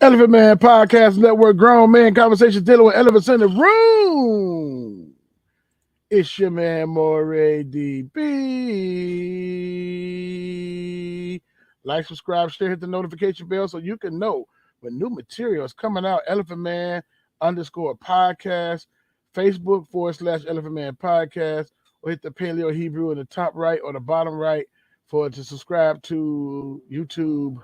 Elephant Man Podcast Network, grown man conversations dealing with elephants in the room. It's your man, Moray DB. Like, subscribe, share, hit the notification bell so you can know when new material is coming out. Elephant Man _podcast, Facebook /Elephant Man Podcast, or hit the Paleo Hebrew in the top right or the bottom right to subscribe to YouTube.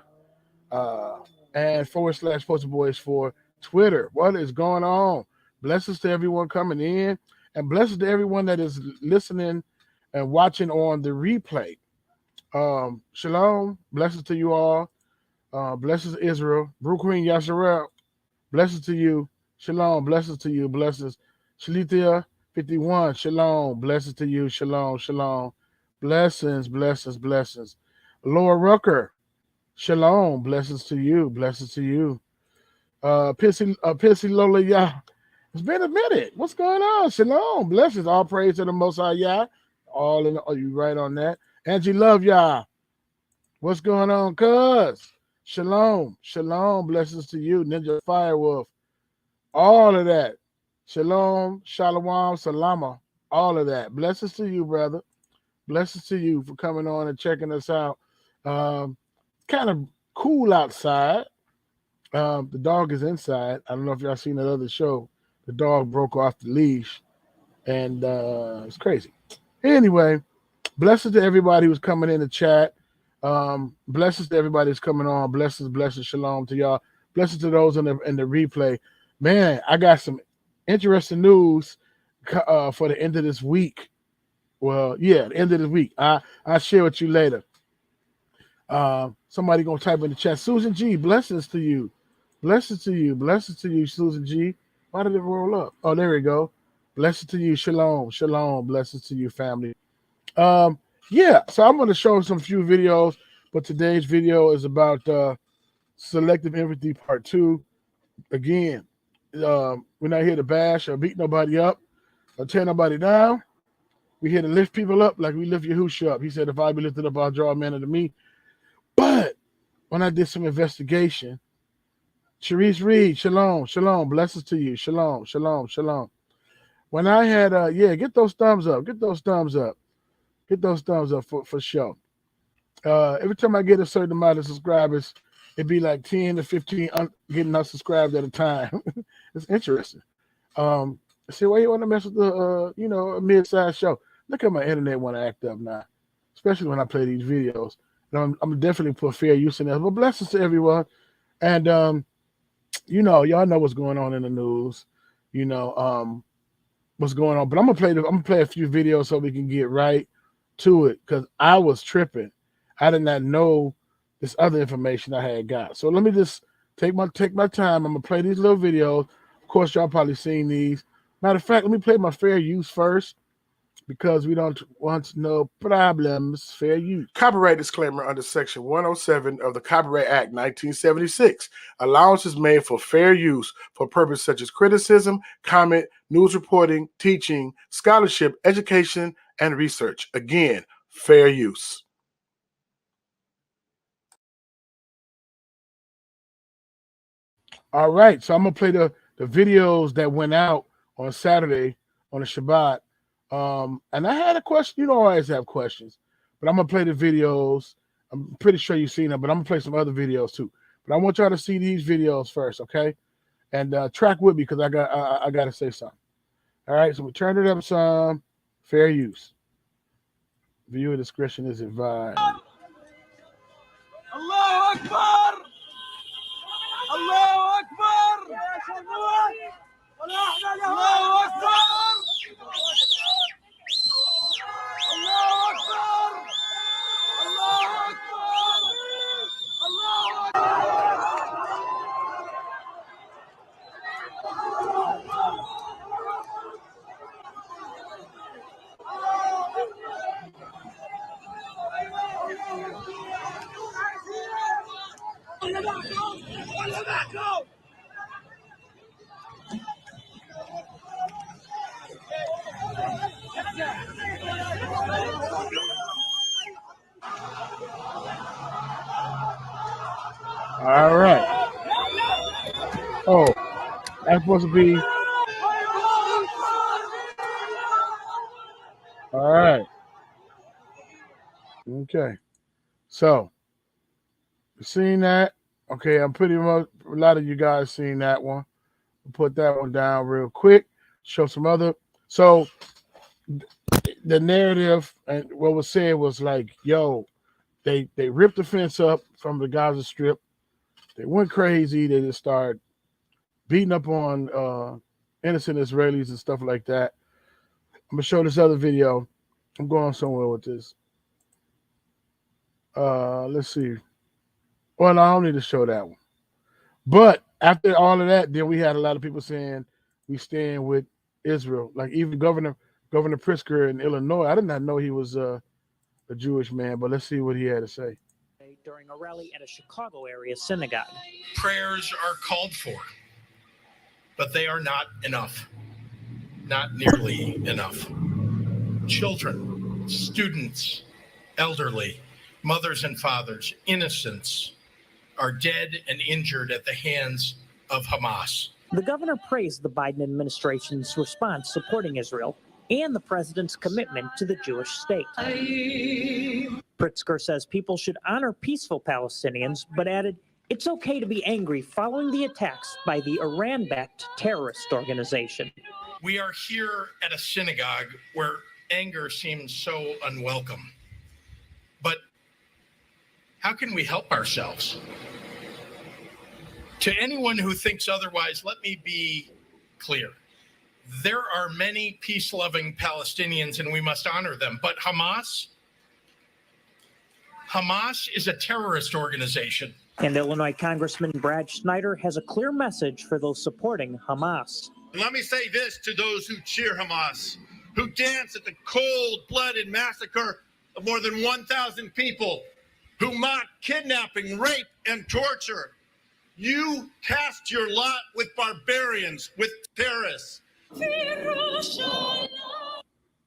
And /Poster Boys for Twitter. What is going on? Blessings to everyone coming in, and blessings to everyone that is listening and watching on the replay. Shalom, blessings to you all. Blessings to Israel. Brew Queen Yasharel, blessings to you. Shalom, blessings to you. Blessings. Shalithia 51, shalom, blessings to you. Shalom, shalom. Blessings, blessings, blessings. Laura Rucker, shalom, blessings to you, blessings to you. Pissy Lola Yah. It's been a minute. What's going on? Shalom, blessings, all praise to the Most High Yah. All in, you right on that. Angie Love Yah. What's going on, cuz? Shalom, shalom, blessings to you. Ninja Firewolf. All of that. Shalom, shalom, salama. All of that. Blessings to you, brother. Blessings to you for coming on and checking us out. Kind of cool outside. The dog is inside. I don't know if y'all seen that other show. The dog broke off the leash, and it's crazy. Anyway, blessings to everybody who's coming in the chat. Blessings to everybody who's coming on. Blessings, shalom to y'all. Blessings to those in the replay. Man, I got some interesting news for the end of this week. Well, yeah, the end of this week. I'll share with you later. Somebody gonna type in the chat. Susan G, blessings to you. Blessings to you. Blessings to you, Susan G. Why did it roll up? Oh, there we go. Blessings to you. Shalom. Shalom. Blessings to you, family. Yeah, so I'm going to show some few videos, but today's video is about Selective Empathy Part 2. Again, we're not here to bash or beat nobody up or tear nobody down. We're here to lift people up like we lift Yahushua up. He said, if I be lifted up, I'll draw a man unto me. But when I did some investigation, Sharice Reed, shalom, shalom, blessings to you, shalom, shalom, shalom. When I had, get those thumbs up, get those thumbs up for sure. Every time I get a certain amount of subscribers, it'd be like 10 to 15 getting unsubscribed at a time. It's interesting. See, why you want to mess with the, a mid-sized show? Look at my internet want to act up now, especially when I play these videos. And I'm definitely put fair use in that. But blessings to everyone. And, y'all know what's going on in the news, what's going on. But I'm gonna play a few videos so we can get right to it, because I was tripping. I did not know this other information I had got. So let me just take my time. I'm gonna play these little videos. Of course, y'all probably seen these. Matter of fact, let me play my fair use first, because we don't want no problems. Fair use. Copyright disclaimer under Section 107 of the Copyright Act 1976. Allowance is made for fair use for purposes such as criticism, comment, news reporting, teaching, scholarship, education, and research. Again, fair use. All right, so I'm going to play the videos that went out on Saturday on the Shabbat. And I had a question. I always have questions, but I'm gonna play the videos. I'm pretty sure you've seen them, but I'm gonna play some other videos too. But I want y'all to see these videos first, okay? And track with me, because I got to say something. All right, so we turn it up some. Fair use. Viewer discretion is advised. Allahu Akbar! Allahu Akbar! Allahu Akbar! supposed to be. All right. Okay. So, you seen that? Okay, I'm pretty much, a lot of you guys seen that one. We'll put that one down real quick. Show some other. So, the narrative and what was said was like, yo, they ripped the fence up from the Gaza Strip. They went crazy. They just started beating up on innocent Israelis and stuff like that. I'm gonna show this other video. I'm going somewhere with this. Let's see. Well, I don't need to show that one. But after all of that, then we had a lot of people saying we stand with Israel. Like even Governor Pritzker in Illinois. I did not know he was a Jewish man, but let's see what he had to say. During a rally at a Chicago area synagogue. Prayers are called for, but they are not enough. Not nearly enough. Children, students, elderly, mothers and fathers, innocents are dead and injured at the hands of Hamas. The governor praised the Biden administration's response supporting Israel and the president's commitment to the Jewish state. Pritzker says people should honor peaceful Palestinians, but added, it's okay to be angry following the attacks by the Iran-backed terrorist organization. We are here at a synagogue where anger seems so unwelcome. But how can we help ourselves? To anyone who thinks otherwise, let me be clear. There are many peace-loving Palestinians and we must honor them. But Hamas is a terrorist organization. And Illinois Congressman Brad Schneider has a clear message for those supporting Hamas. Let me say this to those who cheer Hamas, who dance at the cold-blooded massacre of more than 1,000 people, who mock kidnapping, rape, and torture. You cast your lot with barbarians, with terrorists.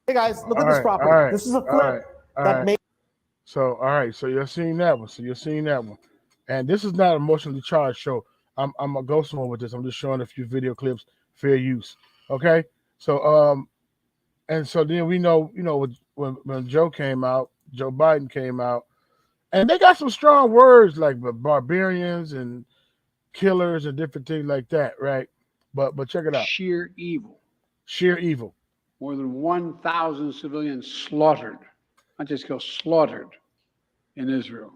Hey guys, look at this property. Right, this is a flip that made. So, all right. So you're seeing that one. And this is not emotionally charged show. I'm gonna go somewhere with this. I'm just showing a few video clips, fair use. Okay. So and so then we know, when Joe Biden came out, and they got some strong words like barbarians and killers and different things like that, right? But check it out. Sheer evil. More than 1,000 civilians slaughtered, not just killed, slaughtered in Israel.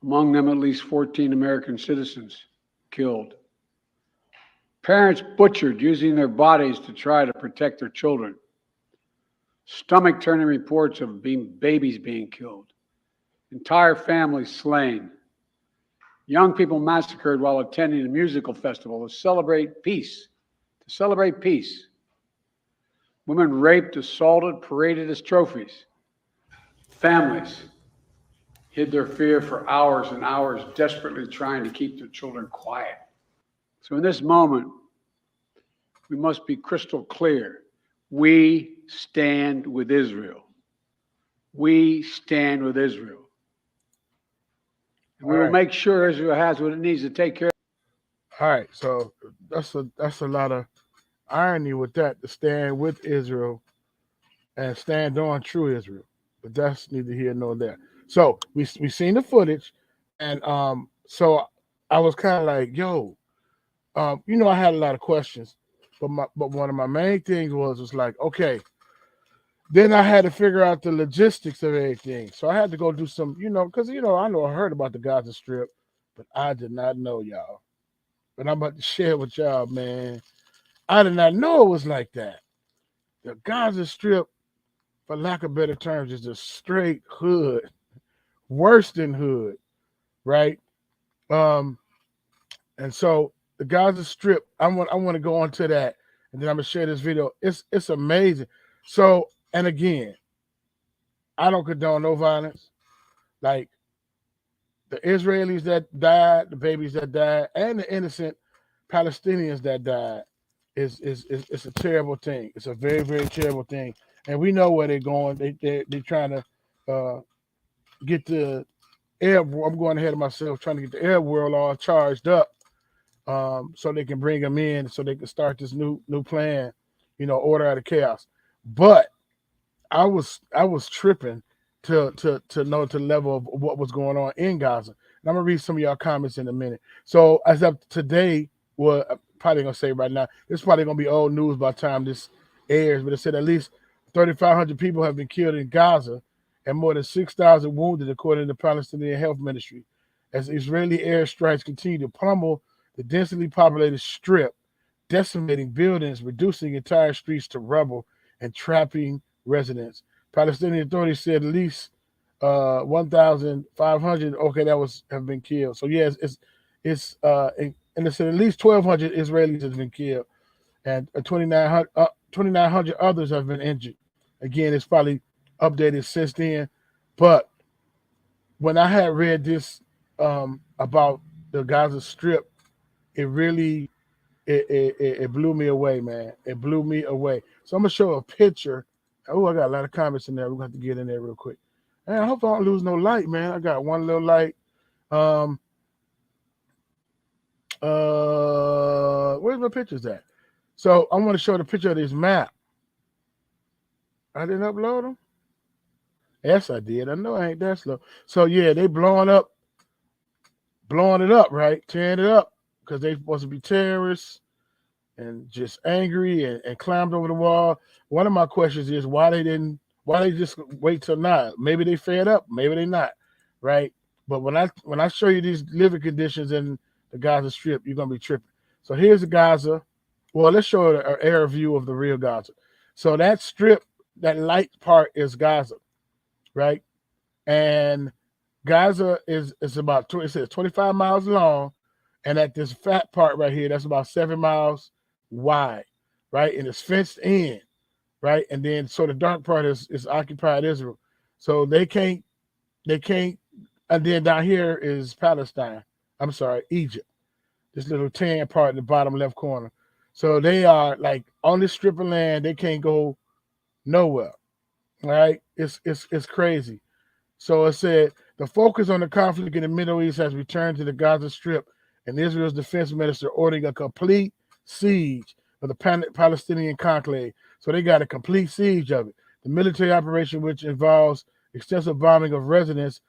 Among them, at least 14 American citizens killed. Parents butchered using their bodies to try to protect their children. Stomach-turning reports of babies being killed. Entire families slain. Young people massacred while attending a musical festival to celebrate peace. Women raped, assaulted, paraded as trophies. Families hid their fear for hours and hours, desperately trying to keep their children quiet. So in this moment, we must be crystal clear. We stand with Israel. We stand with Israel. And we will make sure Israel has what it needs to take care of. All right, so that's a lot of irony with that, to stand with Israel and stand on true Israel. But that's neither here nor there. So we seen the footage, and so I was kind of like, yo, I had a lot of questions, but one of my main things was like, okay. Then I had to figure out the logistics of everything. So I had to go do some, because I heard about the Gaza Strip, but I did not know, y'all. But I'm about to share with y'all, man. I did not know it was like that. The Gaza Strip, for lack of better terms, is a straight hood, worse than hood, right? And so the Gaza Strip, I want to go on to that, and then I'm gonna share this video. It's amazing. So, and again, I don't condone no violence. Like the Israelis that died, the babies that died, and the innocent Palestinians that died is a terrible thing. It's a very, very terrible thing. And we know where they're going. They're trying to get the Arab. I'm going ahead of myself, trying to get the Arab world all charged up so they can bring them in, so they can start this new plan, order out of chaos. But I was tripping to know the level of what was going on in Gaza. And I'm gonna read some of y'all comments in a minute. So as of today, well, I'm probably gonna say right now, this is probably gonna be old news by the time this airs, but it said at least 3,500 people have been killed in Gaza and more than 6,000 wounded, according to the Palestinian Health Ministry, as Israeli airstrikes continue to pummel the densely populated strip, decimating buildings, reducing entire streets to rubble, and trapping residents. Palestinian authorities said at least 1,500. Okay, have been killed. So yes, and it said at least 1,200 Israelis have been killed, and 2,900 others have been injured. Again, it's probably updated since then, but when I had read this about the Gaza Strip, it really it blew me away, man. It blew me away. So I'm gonna show a picture. Oh, I got a lot of comments in there. We're gonna have to get in there real quick. Man, I hope I don't lose no light, man. I got one little light. Where's my pictures at? So I want to show the picture of this map. I didn't upload them. Yes, I did. I know I ain't that slow. So yeah, they blowing it up, right? Tearing it up because they supposed to be terrorists and just angry and climbed over the wall. One of my questions is why they just wait till now? Maybe they fed up, maybe they not, right? But when I show you these living conditions in the Gaza Strip, you're gonna be tripping. So here's the Gaza. Well, let's show an air view of the real Gaza. So that strip, that light part is Gaza, right? And Gaza is about it says 25 miles long, and at this fat part right here, that's about 7 miles wide, right? And it's fenced in, right? And then so the dark part is occupied Israel. So they can't, and then down here is Palestine. I'm sorry, Egypt. This little tan part in the bottom left corner. So they are like on this strip of land, they can't go nowhere. Right? It's crazy. So it said the focus on the conflict in the Middle East has returned to the Gaza Strip, and Israel's defense minister ordering a complete siege of the Palestinian conclave. So they got a complete siege of it. The military operation, which involves extensive bombing of residents,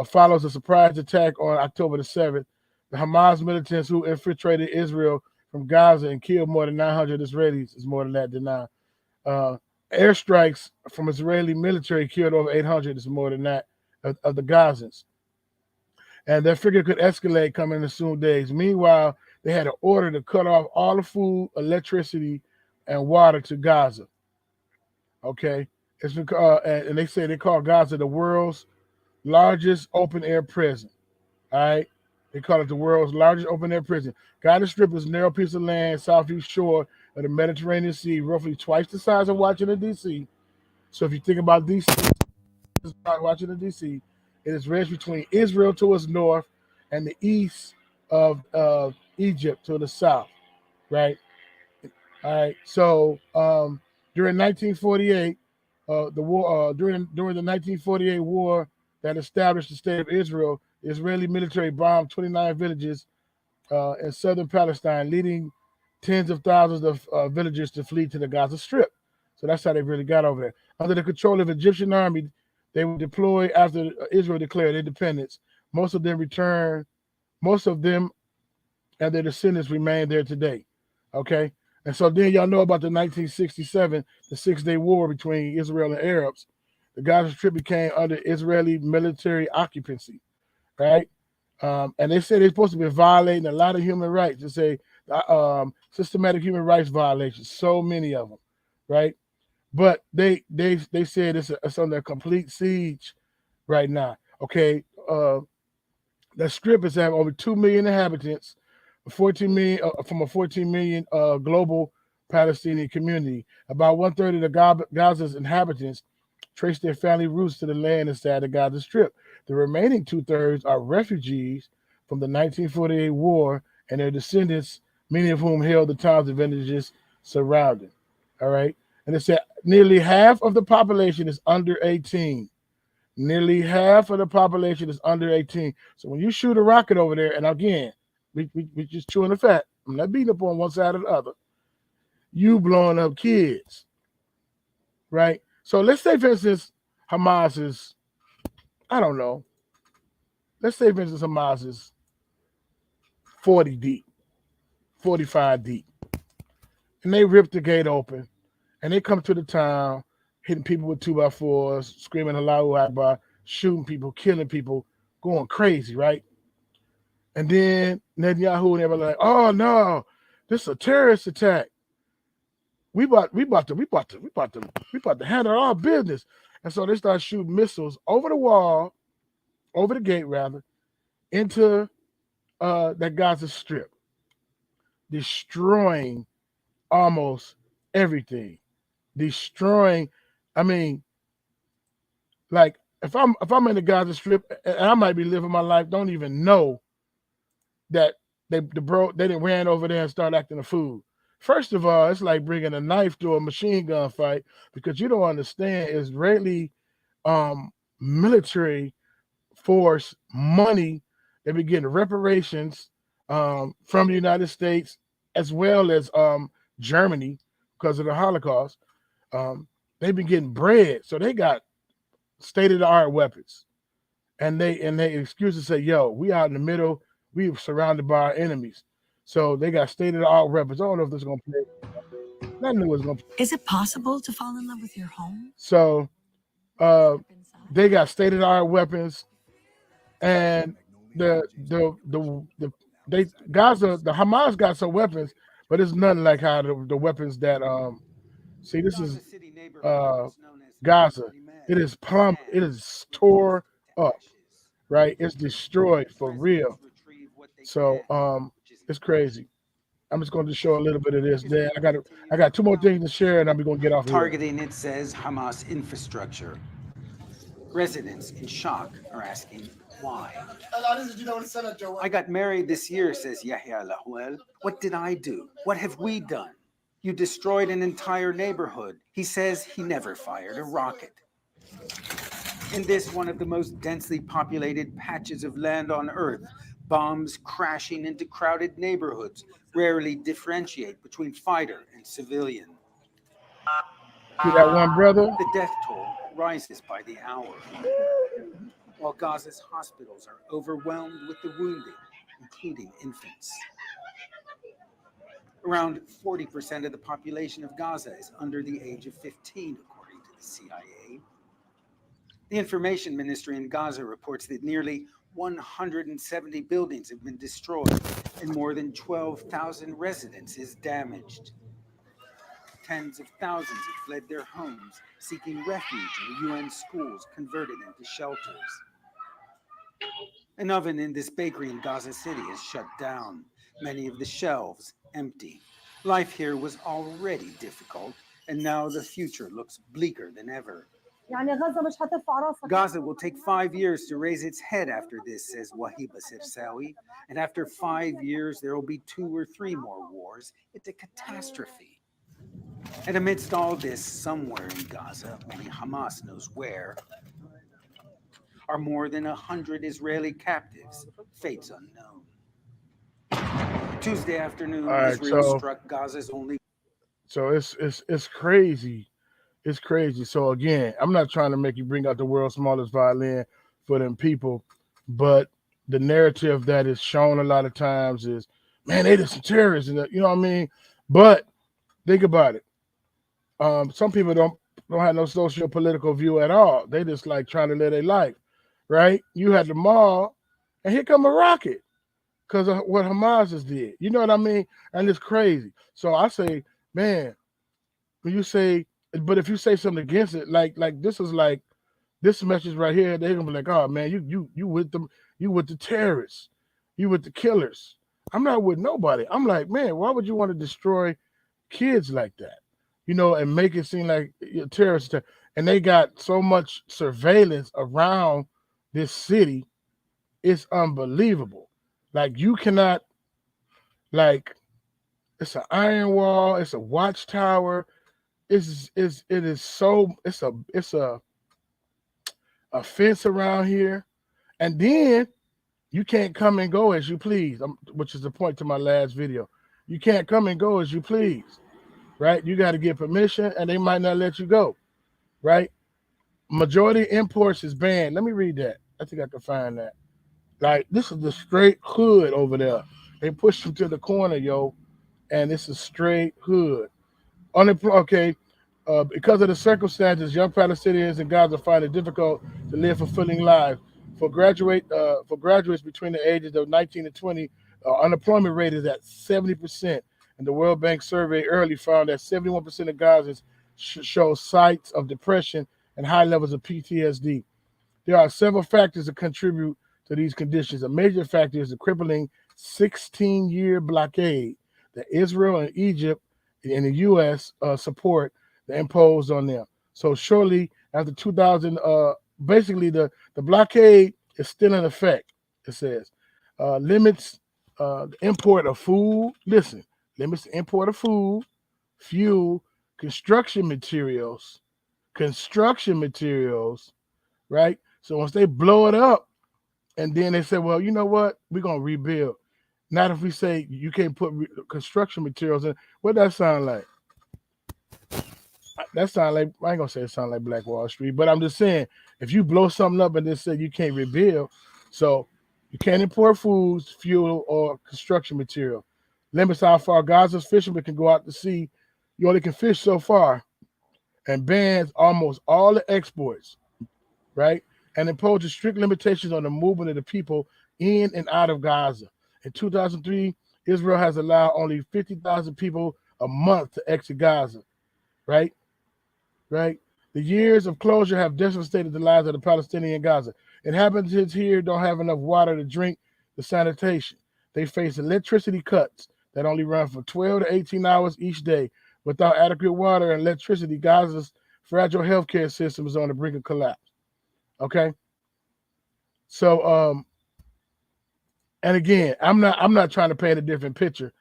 follows a surprise attack on October the 7th. The Hamas militants who infiltrated Israel from Gaza and killed more than 900 Israelis, is more than that now. Airstrikes from Israeli military killed over 800, is more than that, of the Gazans. And their figure could escalate coming in the soon days. Meanwhile, they had an order to cut off all the food, electricity, and water to Gaza. Okay? It's been, and they say they call Gaza the world's largest open-air prison. All right? They call it the world's largest open-air prison. Gaza Strip is a narrow piece of land, southeast shore of the Mediterranean Sea, roughly twice the size of Washington, D.C. So if you think about D.C., Washington, D.C., it is ranged between Israel to its north and the east of Egypt to the south, right? All right. So during 1948, the war during the 1948 war that established the state of Israel, the Israeli military bombed 29 villages in southern Palestine, leading tens of thousands of villagers to flee to the Gaza Strip. So that's how they really got over there. Under the control of the Egyptian army, they were deployed after Israel declared independence. Most of them and their descendants remain there today. Okay? And so then y'all know about the 1967, the 6-day war between Israel and Arabs. The Gaza Strip became under Israeli military occupancy, right? And they say they're supposed to be violating a lot of human rights. They say systematic human rights violations, so many of them, right? But they said it's under a complete siege right now. Okay, the strip is having over 2 million inhabitants, 14 million from a 14 million global Palestinian community. About 1/3 of the Gaza's inhabitants trace their family roots to the land inside the Gaza Strip. The remaining 2/3 are refugees from the 1948 war and their descendants, many of whom held the towns and villages surrounding. All right. And it said nearly half of the population is under 18. Nearly half of the population is under 18. So when you shoot a rocket over there, and again, we just chewing the fat. I'm not beating up on one side or the other. You blowing up kids, right? So let's say, for instance, Hamas is, I don't know. Let's say, for instance, Hamas is 40 deep, 45 deep, and they rip the gate open, and they come to the town, hitting people with 2x4s, screaming Allahu Akbar, shooting people, killing people, going crazy, right? And then Netanyahu and everybody like, oh no, this is a terrorist attack. We about to handle our business. And so they start shooting missiles over the wall, over the gate rather, into that Gaza Strip, destroying almost everything. Destroying, I mean, like if I'm in the Gaza Strip and I might be living my life, don't even know that they didn't ran over there and start acting a fool. First of all, it's like bringing a knife to a machine gun fight because you don't understand Israeli military force money. They be getting reparations from the United States as well as Germany because of the Holocaust. They've been getting bread, so they got state-of-the-art weapons, and they excuses say, "Yo, we out in the middle. We were surrounded by our enemies." So they got state-of-the-art weapons. I don't know if this is gonna play. I knew it was gonna. Is it possible to fall in love with your home? So they got state-of-the-art weapons, and the Hamas got some weapons, but it's nothing like how the weapons that see, this is Gaza. It is it is tore up, right? It's destroyed for real. So it's crazy. I'm just going to show a little bit of this. Then I got two more things to share, and I'm going to get off targeting here. It says Hamas infrastructure. Residents in shock are asking why. I got married this year, says Yahya Lahuel. What did I do? What have we done? You destroyed an entire neighborhood. He says he never fired a rocket. In this, one of the most densely populated patches of land on Earth, bombs crashing into crowded neighborhoods rarely differentiate between fighter and civilian. See that one, brother? The death toll rises by the hour, while Gaza's hospitals are overwhelmed with the wounded, including infants. Around 40% of the population of Gaza is under the age of 15, according to the CIA. The Information Ministry in Gaza reports that nearly 170 buildings have been destroyed and more than 12,000 residences damaged. Tens of thousands have fled their homes, seeking refuge in UN schools converted into shelters. An oven in this bakery in Gaza City is shut down, many of the shelves empty. Life here was already difficult, and now the future looks bleaker than ever. Gaza will take 5 years to raise its head after this, says Wahiba Sirsawi. And after 5 years, there will be 2 or 3 more wars. It's a catastrophe. And amidst all this, somewhere in Gaza, only Hamas knows where, are more than 100 Israeli captives, fates unknown. Tuesday afternoon, Israel struck Gaza's only. So it's crazy. It's crazy. So again, I'm not trying to make you bring out the world's smallest violin for them people, but the narrative that is shown a lot of times is, man, they just some terrorists, and you know what I mean. But think about it. Some people don't have no social political view at all. They just like trying to live their life, right? You had the mall, and here come a rocket because of what Hamas just did. You know what I mean? And it's crazy. So I say, man, when you say. But if you say something against it, like this is like this message right here, they're gonna be like, oh man, you with them, you with the terrorists, you with the killers. I'm not with nobody. I'm like, man, why would you want to destroy kids like that? You know, and make it seem like you're terrorists. And they got so much surveillance around this city, it's unbelievable. Like you cannot, like, it's an iron wall, it's a watchtower. It is so it's a fence around here, and then You can't come and go as you please, which is the point to my last video. You can't come and go as you please, right? You got to get permission, and they might not let you go, right? Majority imports is banned. Let me read that. I think I can find that. Like, this is the straight hood over there. They pushed them to the corner, yo, and this is straight hood. Okay, because of the circumstances, young Palestinians in Gaza find it difficult to live fulfilling lives. For graduates between the ages of 19 and 20, unemployment rate is at 70%. And the World Bank survey early found that 71% of Gazans show signs of depression and high levels of PTSD. There are several factors that contribute to these conditions. A major factor is the crippling 16-year blockade that Israel and Egypt and the U.S. Support that imposed on them. So shortly after 2000, basically the blockade is still in effect, it says. Limits the import of food. Listen, limits the import of food, fuel, construction materials, right? So once they blow it up, and then they say, well, you know what? We're going to rebuild. Not if we say you can't put construction materials in. What that sound like? That sound like, I ain't going to say it sound like Black Wall Street, but I'm just saying, if you blow something up and then say you can't rebuild, so you can't import foods, fuel, or construction material. Limits how far Gaza's fishermen can go out to sea. You only can fish so far. And bans almost all the exports, right? And imposes strict limitations on the movement of the people in and out of Gaza. In 2003, Israel has allowed only 50,000 people a month to exit Gaza, right? Right? The years of closure have devastated the lives of the Palestinian Gaza. Inhabitants here don't have enough water to drink, the sanitation. They face electricity cuts that only run for 12 to 18 hours each day. Without adequate water and electricity, Gaza's fragile healthcare system is on the brink of collapse. Okay. So and again, I'm not trying to paint a different picture,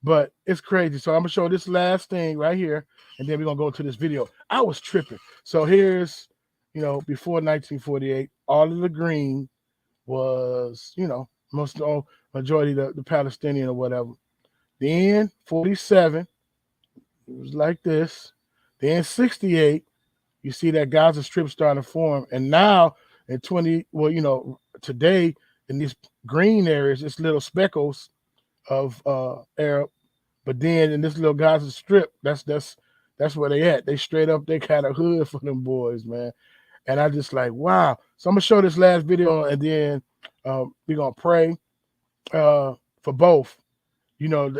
but it's crazy. So I'm gonna show this last thing right here, and then we're gonna go to this video. I was tripping. So here's, before 1948, all of the green was, most all majority the Palestinian or whatever. Then 47, it was like this. Then 68, you see that Gaza Strip starting to form, and now in today in these green areas, it's little speckles of Arab, but then in this little Gaza Strip, that's where they at. They straight up, they kind of hood for them boys, man. And I just like, wow. So I'm gonna show this last video, and then we're gonna pray for both.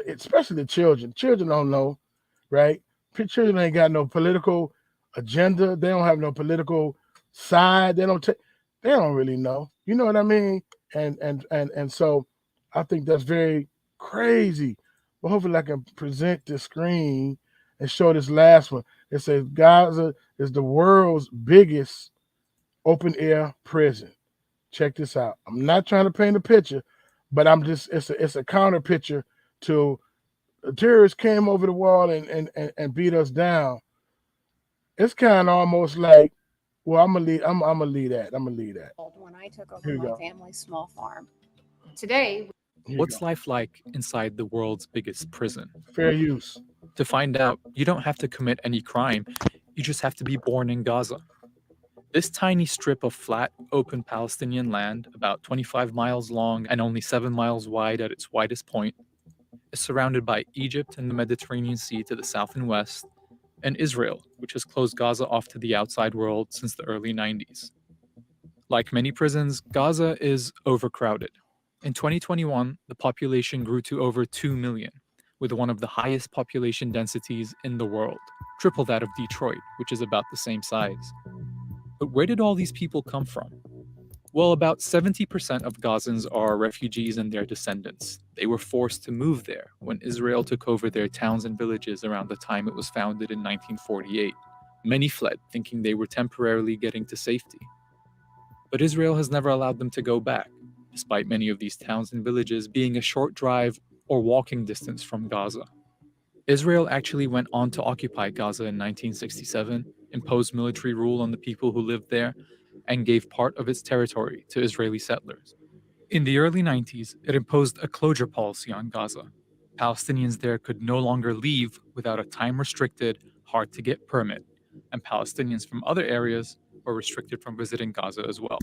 Especially the children. Children don't know, right? Children ain't got no political agenda. They don't have no political side. They don't really know. You know what I mean? And so I think that's very crazy. But hopefully I can present the screen and show this last one. It says Gaza is the world's biggest open air prison. Check this out. I'm not trying to paint a picture, but it's a counter picture to terrorists came over the wall and beat us down. It's kind of almost like, well, I'm gonna leave that. When I took over my family's small farm. Today, what's life like inside the world's biggest prison? Fair use. To find out, you don't have to commit any crime. You just have to be born in Gaza. This tiny strip of flat, open Palestinian land, about 25 miles long and only 7 miles wide at its widest point, is surrounded by Egypt and the Mediterranean Sea to the south and west, and Israel, which has closed Gaza off to the outside world since the early 90s. Like many prisons, Gaza is overcrowded. In 2021, the population grew to over 2 million, with one of the highest population densities in the world, triple that of Detroit, which is about the same size. But where did all these people come from? Well, about 70% of Gazans are refugees and their descendants. They were forced to move there when Israel took over their towns and villages around the time it was founded in 1948. Many fled, thinking they were temporarily getting to safety. But Israel has never allowed them to go back, despite many of these towns and villages being a short drive or walking distance from Gaza. Israel actually went on to occupy Gaza in 1967, imposed military rule on the people who lived there, and gave part of its territory to Israeli settlers. In the early 90s, it imposed a closure policy on Gaza. Palestinians there could no longer leave without a time-restricted, hard-to-get permit, and Palestinians from other areas were restricted from visiting Gaza as well.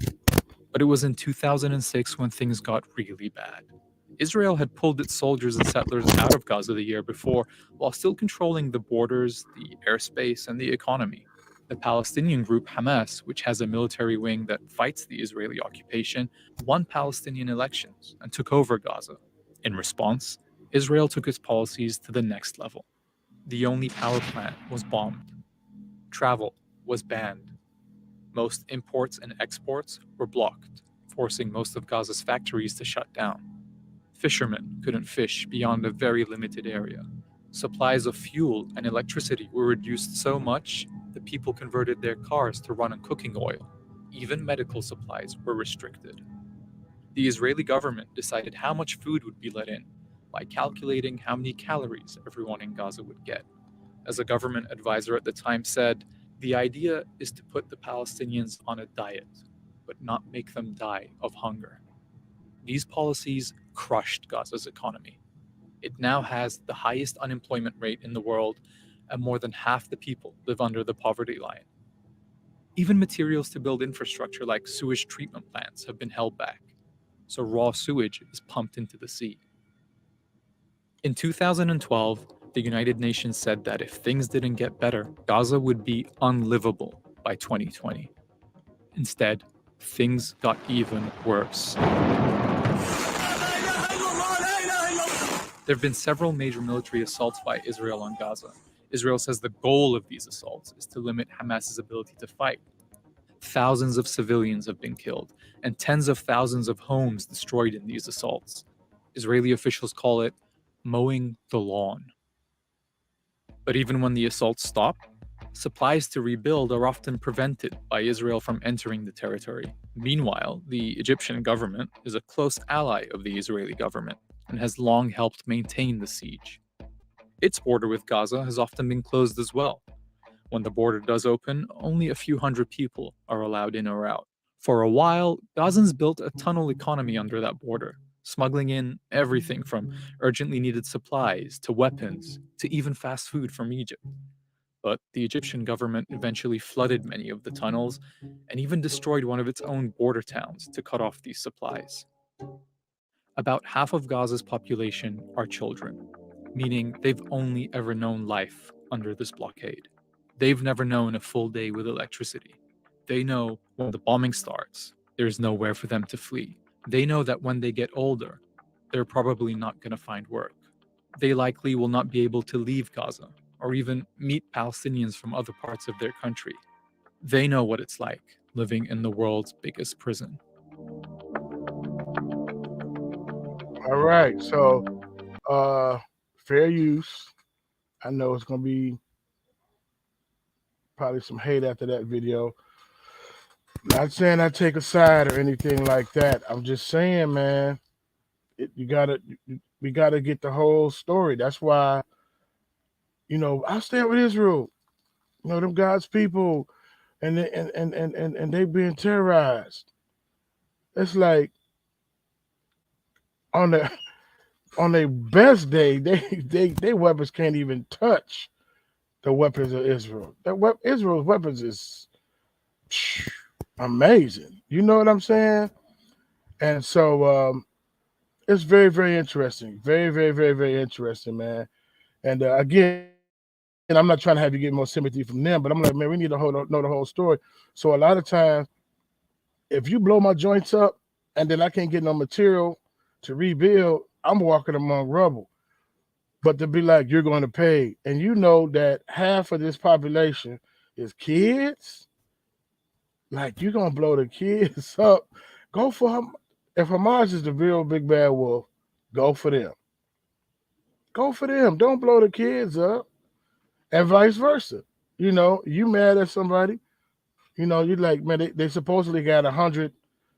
But it was in 2006 when things got really bad. Israel had pulled its soldiers and settlers out of Gaza the year before, while still controlling the borders, the airspace, and the economy. The Palestinian group Hamas, which has a military wing that fights the Israeli occupation, won Palestinian elections and took over Gaza. In response, Israel took its policies to the next level. The only power plant was bombed. Travel was banned. Most imports and exports were blocked, forcing most of Gaza's factories to shut down. Fishermen couldn't fish beyond a very limited area. Supplies of fuel and electricity were reduced so much that people converted their cars to run on cooking oil. Even medical supplies were restricted. The Israeli government decided how much food would be let in by calculating how many calories everyone in Gaza would get. As a government advisor at the time said, the idea is to put the Palestinians on a diet, but not make them die of hunger. These policies crushed Gaza's economy. It now has the highest unemployment rate in the world, and more than half the people live under the poverty line. Even materials to build infrastructure like sewage treatment plants have been held back, so raw sewage is pumped into the sea. In 2012, the United Nations said that if things didn't get better, Gaza would be unlivable by 2020. Instead, things got even worse. There have been several major military assaults by Israel on Gaza. Israel says the goal of these assaults is to limit Hamas's ability to fight. Thousands of civilians have been killed, and tens of thousands of homes destroyed in these assaults. Israeli officials call it mowing the lawn. But even when the assaults stop, supplies to rebuild are often prevented by Israel from entering the territory. Meanwhile, the Egyptian government is a close ally of the Israeli government and has long helped maintain the siege. Its border with Gaza has often been closed as well. When the border does open, only a few hundred people are allowed in or out. For a while, Gazans built a tunnel economy under that border, smuggling in everything from urgently needed supplies to weapons to even fast food from Egypt. But the Egyptian government eventually flooded many of the tunnels and even destroyed one of its own border towns to cut off these supplies. About half of Gaza's population are children, meaning they've only ever known life under this blockade. They've never known a full day with electricity. They know when the bombing starts, there's nowhere for them to flee. They know that when they get older, they're probably not going to find work. They likely will not be able to leave Gaza or even meet Palestinians from other parts of their country. They know what it's like living in the world's biggest prison. All right, so fair use. I know it's gonna be probably some hate after that video. Not saying I take a side or anything like that. I'm just saying, man, we gotta get the whole story. That's why, I stand with Israel. Them God's people, and they being terrorized. It's like on their best day, they weapons can't even touch the weapons of Israel. Israel's weapons is amazing. You know what I'm saying? And so it's very, very interesting. Very, very, very, very interesting, man. And again, I'm not trying to have you get more sympathy from them, but I'm like, man, we need to know the whole story. So a lot of times, if you blow my joints up and then I can't get no material to rebuild, I'm walking among rubble. But to be like, you're going to pay, and you know that half of this population is kids, like you're going to blow the kids up. Go for them. If Hamas is the real big bad wolf, go for them. Go for them. Don't blow the kids up. And vice versa. You mad at somebody, you're like, man, they supposedly got 100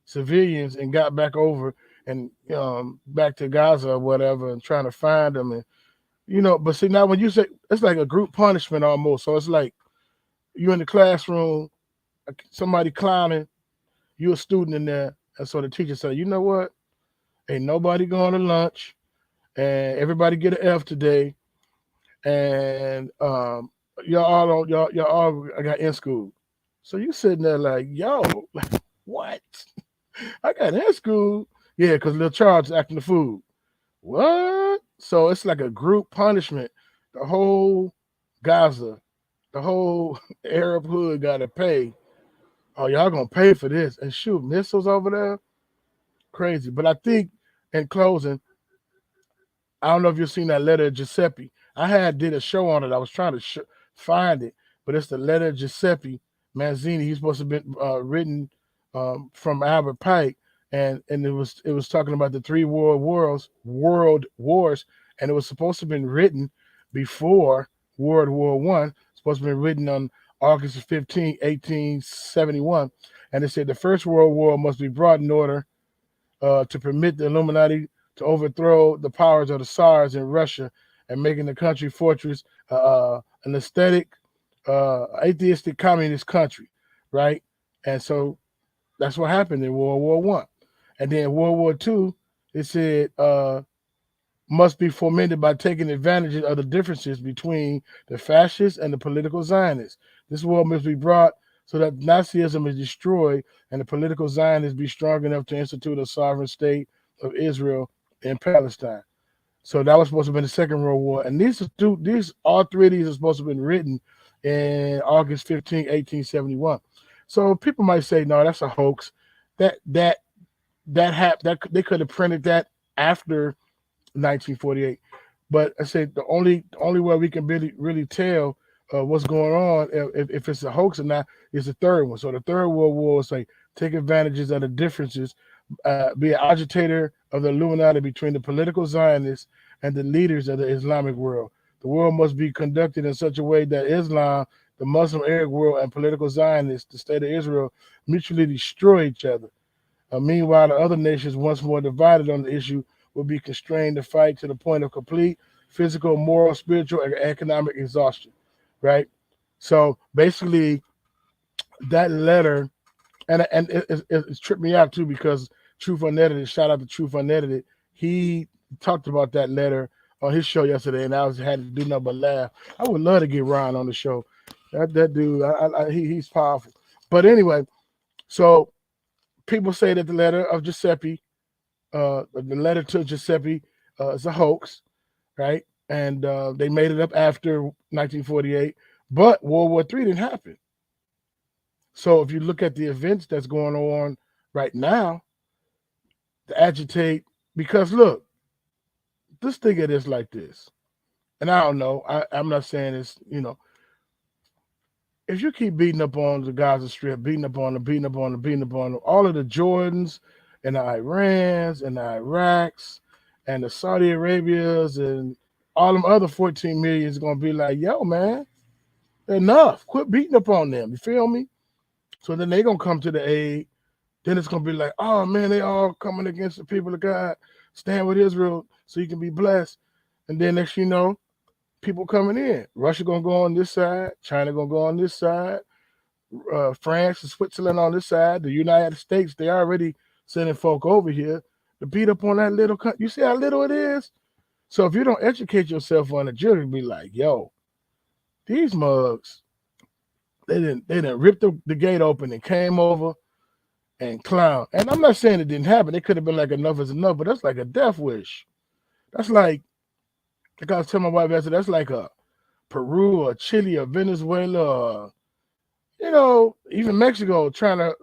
civilians and got back over and back to Gaza or whatever and trying to find them. And, but see, now when you say it's like a group punishment almost. So it's like you're in the classroom, somebody clowning, you're a student in there. And so the teacher said, you know what? Ain't nobody going to lunch, and everybody get an F today, and y'all all got in school. So you sitting there like, yo, what? I got in school. Yeah, because Lil Charles acting the fool. What? So it's like a group punishment. The whole Gaza, the whole Arab hood got to pay. Oh, y'all gonna pay for this and shoot missiles over there? Crazy. But I think in closing, I don't know if you've seen that letter of Giuseppe. I did a show on it. I was trying to find it, but it's the letter of Giuseppe Mazzini. He's supposed to have been written from Albert Pike, and it was talking about the three world wars, and it was supposed to have been written before World War One. Supposed to have been written on August 15, 1871, and it said the First World War must be brought in order to permit the Illuminati to overthrow the powers of the Tsars in Russia and making the country fortress an aesthetic, atheistic communist country, right? And so that's what happened in World War One. And then World War Two, it said must be fomented by taking advantage of the differences between the fascists and the political Zionists. This war must be brought so that Nazism is destroyed and the political Zionists be strong enough to institute a sovereign state of Israel in Palestine. So that was supposed to have been the Second World War. And all three of these are supposed to have been written in August 15, 1871. So people might say, no, that's a hoax. That they could have printed that after 1948. But I said the only way we can really tell what's going on if it's a hoax or not is the third one. So the Third World War is like take advantages of the differences, be an agitator of the Illuminati between the political Zionists and the leaders of the Islamic world. The world must be conducted in such a way that Islam, the Muslim Arab world, and political Zionists, the state of Israel, mutually destroy each other. Meanwhile, the other nations, once more divided on the issue, will be constrained to fight to the point of complete physical, moral, spiritual, and economic exhaustion, right? So basically, that letter, and it tripped me out too because Truth Unedited, shout out to Truth Unedited, he talked about that letter on his show yesterday, and I had to do nothing but laugh. I would love to get Ron on the show. That dude, he's powerful. But anyway, so people say that the letter of Giuseppe, the letter to Giuseppe, is a hoax, right? And they made it up after 1948, but World War III didn't happen. So if you look at the events that's going on right now, to agitate, because look, let's think of this like this. And I don't know, I'm not saying it's, if you keep beating up on the Gaza Strip, beating up on them, all of the Jordans and the Irans and the Iraqs and the Saudi Arabias and all them other 14 million is going to be like, yo, man, enough. Quit beating up on them. You feel me? So then they're going to come to the aid. Then it's going to be like, oh, man, they all coming against the people of God. Stand with Israel so you can be blessed. And then next you know, people coming in. Russia going to go on this side. China going to go on this side. France and Switzerland on this side. The United States, they already sending folk over here to beat up on that little country. You see how little it is? So if you don't educate yourself on it, you'll be like, yo, these mugs, they didn't rip the gate open and came over and clown. And I'm not saying it didn't happen. It could have been like enough is enough, but that's like a death wish. That's like I was telling my wife yesterday, that's like a Peru or Chile or Venezuela or, even Mexico trying to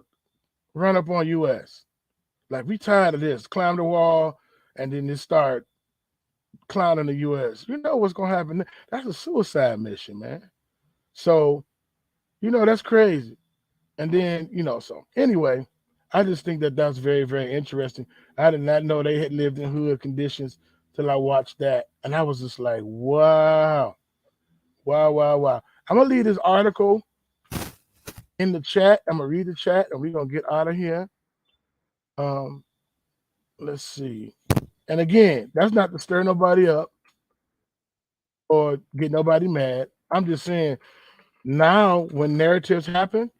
run up on U.S. Like, we tired of this. Climb the wall and then just start clowning the U.S. You know what's going to happen. That's a suicide mission, man. So, that's crazy. And then, so anyway, I just think that that's very, very interesting. I did not know they had lived in hood conditions till I watched that. And I was just like, wow. Wow. I'm going to leave this article in the chat. I'm going to read the chat and we're going to get out of here. Let's see. And again, that's not to stir nobody up or get nobody mad. I'm just saying now when narratives happen,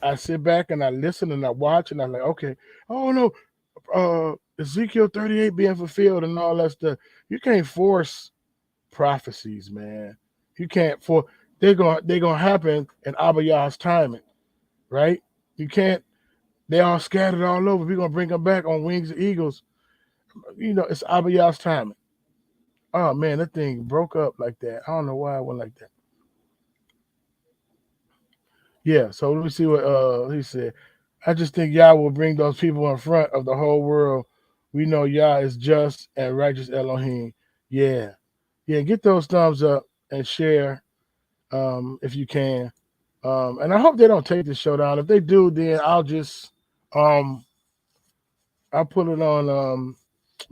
I sit back and I listen and I watch and I'm like, okay, oh no, Ezekiel 38 being fulfilled and all that stuff. You can't force prophecies, man. You can't for they're gonna happen in Abba Yah's timing, right? You can't. They all scattered all over. We're gonna bring them back on wings of eagles. You know, it's Abba Yah's timing. Oh man, that thing broke up like that. I don't know why it went like that. Yeah, so let me see what he said. I just think Yah will bring those people in front of the whole world. We know Yah is just and righteous Elohim. Yeah. Yeah, get those thumbs up and share if you can. And I hope they don't take this show down. If they do, then I'll just I'll put it on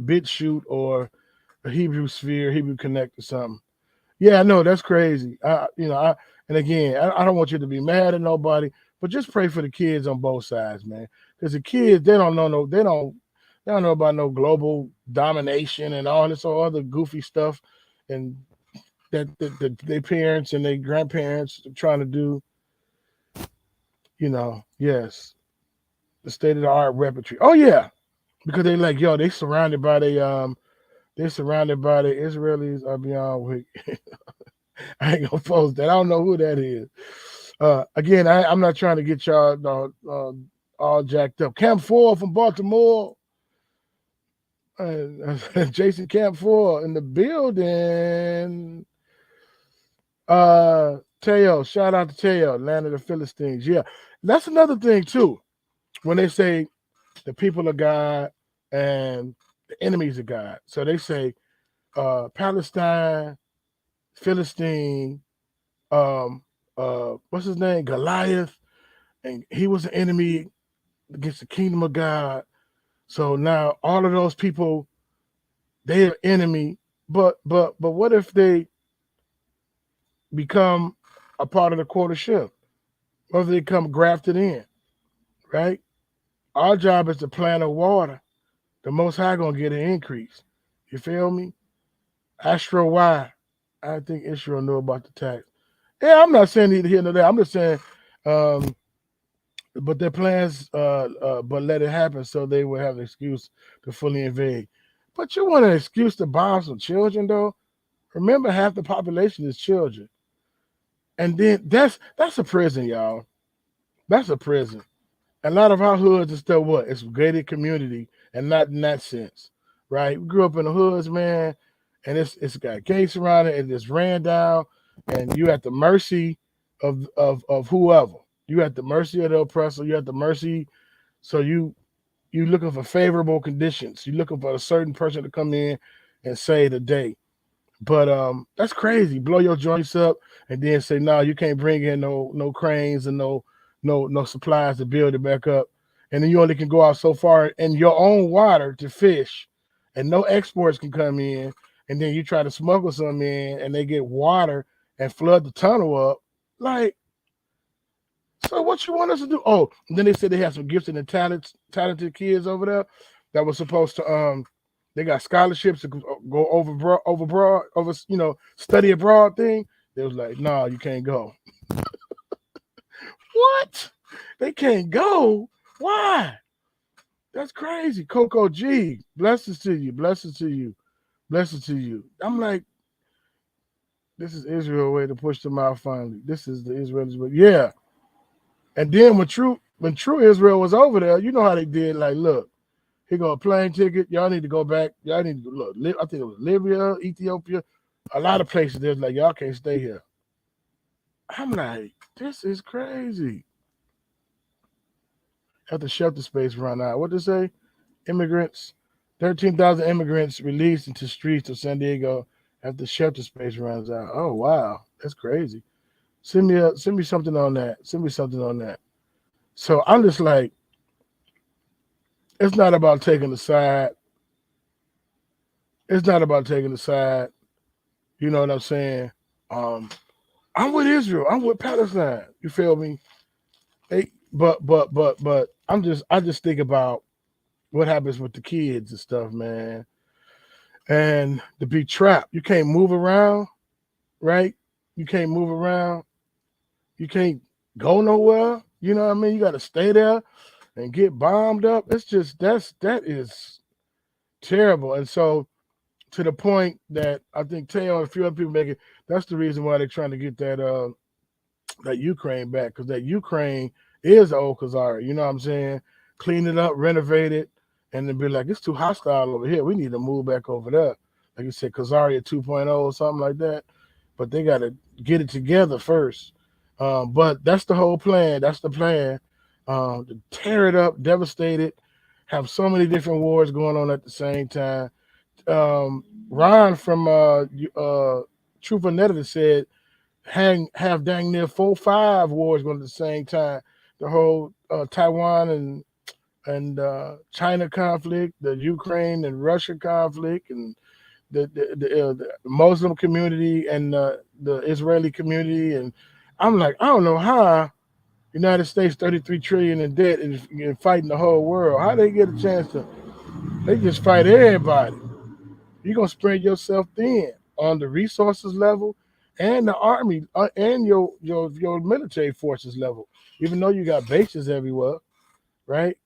BitChute or a Hebrew Sphere, Hebrew Connect or something. Yeah, I know that's crazy. And again, I don't want you to be mad at nobody, but just pray for the kids on both sides, man. Because the kids, they don't know about no global domination and all this other goofy stuff, and that their parents and their grandparents are trying to do. Yes, the state of the art repertory. Oh yeah, because they like they surrounded by the Israelis are beyond weak. I ain't gonna post that. I don't know who that is. Again, I'm not trying to get y'all all jacked up. Camp 4 from Baltimore. Jason Camp 4 in the building. Teo, shout out to Teo, land of the Philistines. Yeah, that's another thing too. When they say the people of God and the enemies of God, so they say Palestine, Philistine, what's his name, Goliath, and he was an enemy against the kingdom of God. So now all of those people, they're enemy. But what if they become a part of the quartership? What if they come grafted in, right? Our job is to plant a water. The Most High gonna get an increase. You feel me? Astro Y. I think Israel knew about the tax. Yeah, I'm not saying either here nor there. I'm just saying, but their plans, but let it happen so they will have an excuse to fully invade. But you want an excuse to bomb some children, though? Remember, half the population is children, and then that's a prison, y'all. That's a prison. A lot of our hoods is still what? It's a gated community, and not in that sense, right? We grew up in the hoods, man, and it's got gates around it, and it's ran down, and you at the mercy of whoever. You at the mercy of the oppressor. You at the mercy. So you looking for favorable conditions. You looking for a certain person to come in and save the day. But that's crazy. Blow your joints up and then say, no, you can't bring in no cranes and no supplies to build it back up. And then you only can go out so far in your own water to fish, and no exports can come in. And then you try to smuggle some in, and they get water and flood the tunnel up. Like, so what you want us to do? Oh, and then they said they have some gifted and talented kids over there that was supposed to they got scholarships to go study abroad thing. They was like, no, you can't go. What? They can't go? Why? That's crazy. Coco G, blessings to you, blessings to you, blessings to you. I'm like, this is Israel way to push them out finally. This is the Israelis way. Yeah. And then when true Israel was over there, you know how they did. Like, look, here go a plane ticket. Y'all need to go back. Y'all need to look. I think it was Libya, Ethiopia, a lot of places. There's like, y'all can't stay here. I'm like, this is crazy. After shelter space run out, what to say? Immigrants, 13,000 immigrants released into streets of San Diego after shelter space runs out. Oh wow, that's crazy. Send me something on that. Send me something on that. So I'm just like, it's not about taking a side. It's not about taking a side. You know what I'm saying? I'm with Israel. I'm with Palestine. You feel me? But I just think about what happens with the kids and stuff, man. And to be trapped, you can't move around, right? You can't move around. You can't go nowhere. You know what I mean? You got to stay there and get bombed up. It's just that is terrible. And so to the point that I think Teo and a few other people make it, that's the reason why they're trying to get that Ukraine back, because that Ukraine is the old Khazar. You know what I'm saying? Clean it up, renovate it, and then be like, it's too hostile over here. We need to move back over there. Like you said, Khazaria 2.0 or something like that. But they got to get it together first. But that's the whole plan. That's the plan. To tear it up, devastate it, have so many different wars going on at the same time. Ron from Truth Unedited said have dang near 4-5 wars going at the same time. The whole Taiwan and China conflict, the Ukraine and Russia conflict, and the Muslim community and the Israeli community. And I'm like, I don't know how United States 33 trillion in debt and fighting the whole world. How they get a chance to? They just fight everybody. You're gonna spread yourself thin on the resources level and the army and your military forces level. Even though you got bases everywhere, right?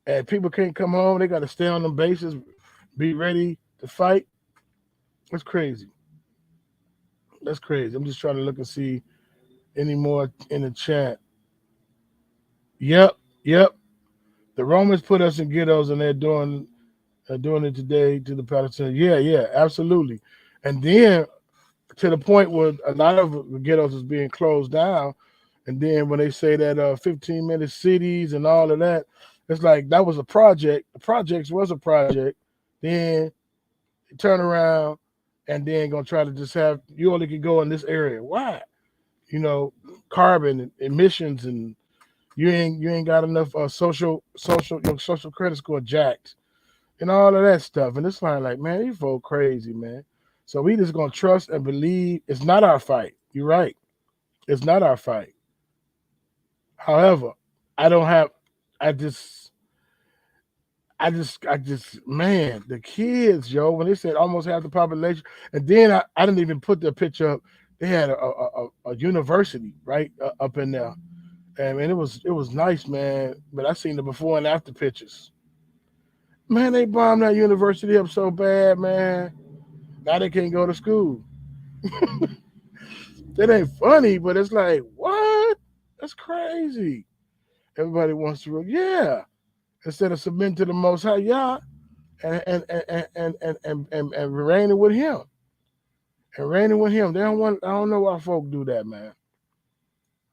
And people can't come home, they got to stay on them bases, be ready to fight. That's crazy. That's crazy. I'm just trying to look and see any more in the chat. Yep. The Romans put us in ghettos, and they're doing it today to the Palestinians. Yeah, absolutely. And then to the point where a lot of the ghettos is being closed down. And then when they say that 15-minute cities and all of that, it's like that was a project. The projects was a project. Then turn around and then gonna try to just have you only can go in this area. Why? Carbon emissions, and you ain't got enough social credit score jacked and all of that stuff. And it's like, man, these folks crazy, man. So we just gonna trust and believe it's not our fight. You're right. It's not our fight. However, I just, man, the kids, yo, when they said almost half the population, and then I didn't even put the picture up. They had a university right up in there, and it was nice, man. But I seen the before and after pictures. Man, they bombed that university up so bad, man. Now they can't go to school. That ain't funny, but it's like, what? That's crazy. Everybody wants to, yeah. Instead of submitting to the Most High Yah and reigning with Him, they don't want. I don't know why folk do that, man.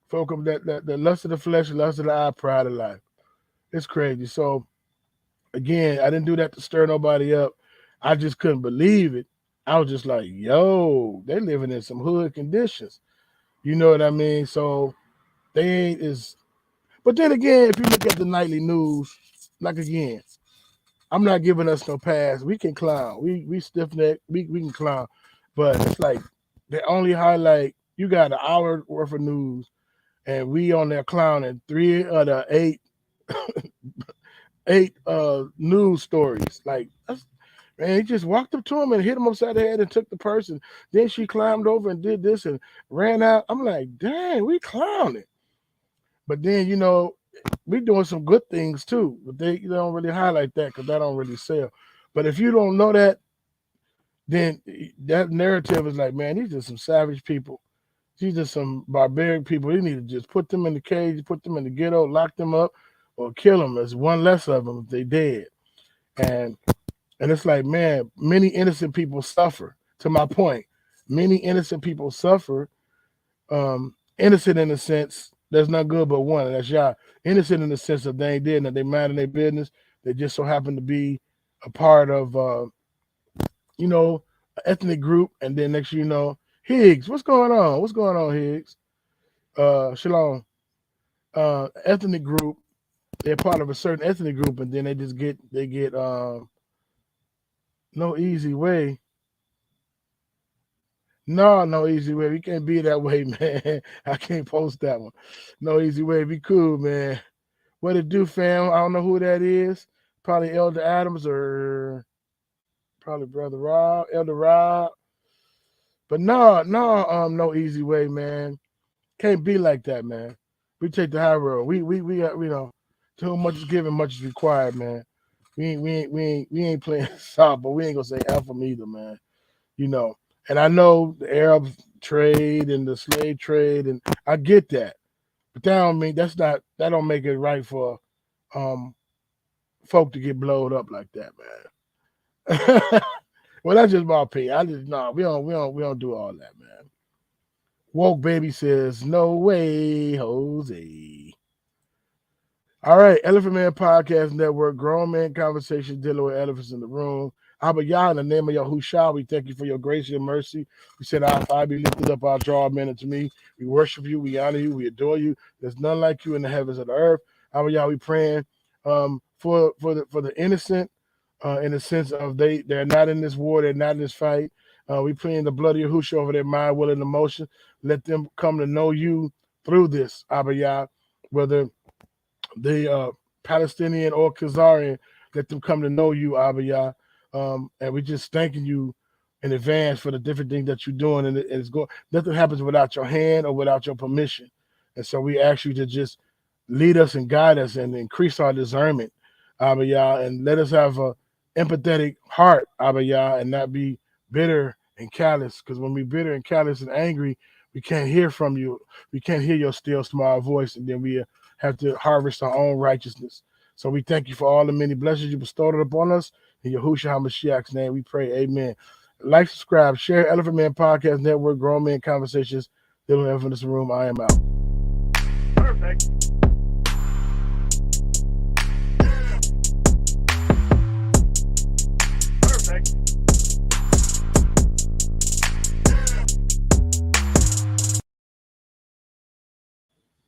Folk of that lust of the flesh, lust of the eye, pride of life. It's crazy. So again, I didn't do that to stir nobody up. I just couldn't believe it. I was just like, yo, they living in some hood conditions. You know what I mean? So they ain't as. But then again, if you look at the nightly news, like again, I'm not giving us no pass. We can clown. We stiff neck. We can clown. But it's like they only highlight. You got an hour worth of news, and we on there clowning 3 of the 8 news stories. Like that's. Man, he just walked up to him and hit him upside the head and took the purse. And then she climbed over and did this and ran out. I'm like, dang, we clowning. But then, we doing some good things too. But they don't really highlight that because that don't really sell. But if you don't know that, then that narrative is like, man, these are some savage people. These are some barbaric people. You need to just put them in the cage, put them in the ghetto, lock them up, or kill them. There's one less of them if they dead. And it's like, man, many innocent people suffer. To my point, many innocent people suffer. Innocent in the sense, there's not good but one, and that's y'all. Innocent in the sense that they ain't did and they minding their business. They just so happen to be a part of, an ethnic group. And then next you know, Higgs, what's going on? What's going on, Higgs? Shalom. Ethnic group. They're part of a certain ethnic group, and then they get no easy way. No easy way. We can't be that way, man. I can't post that one. No easy way. Be cool, man. What it do, fam? I don't know who that is. Probably Elder Adams or probably Brother Rob, Elder Rob. But no easy way, man. Can't be like that, man. We take the high road. We To whom much is given, much is required, man. We ain't playing soft, but we ain't gonna say F them either, man. You know. And I know the Arab trade and the slave trade, and I get that. But that don't mean that don't make it right for folk to get blowed up like that, man. Well, that's just my opinion. We don't do all that, man. Woke Baby says, no way, Jose. All right, Elephant Man Podcast Network, grown man conversation dealing with elephants in the room. Abba Yah, in the name of Yahushua, we thank you for your grace and your mercy. We said, our Father be lifted up, our draw men unto me. We worship you, we honor you, we adore you. There's none like you in the heavens and the earth. Abba Yah, we praying for the innocent, in the sense of they're not in this war, they're not in this fight. We praying the blood of Yahushua over their mind, will, and emotion. Let them come to know you through this, Abba Yah, whether the Palestinian or Khazarian, let them come to know you, Abba Yah. And we just thanking you in advance for the different things that you're doing. And it's going, nothing happens without your hand or without your permission. And so we ask you to just lead us and guide us and increase our discernment, Abba Yah, and let us have a empathetic heart, Abba Yah, and not be bitter and callous. Because when we're bitter and callous and angry, we can't hear from you. We can't hear your still small voice, and then we have to harvest our own righteousness. So we thank you for all the many blessings you bestowed upon us. In Yahushua HaMashiach's name, we pray. Amen. Like, subscribe, share Elephant Man Podcast Network, Grown Man Conversations. Little Elephant in this room. I am out. Perfect.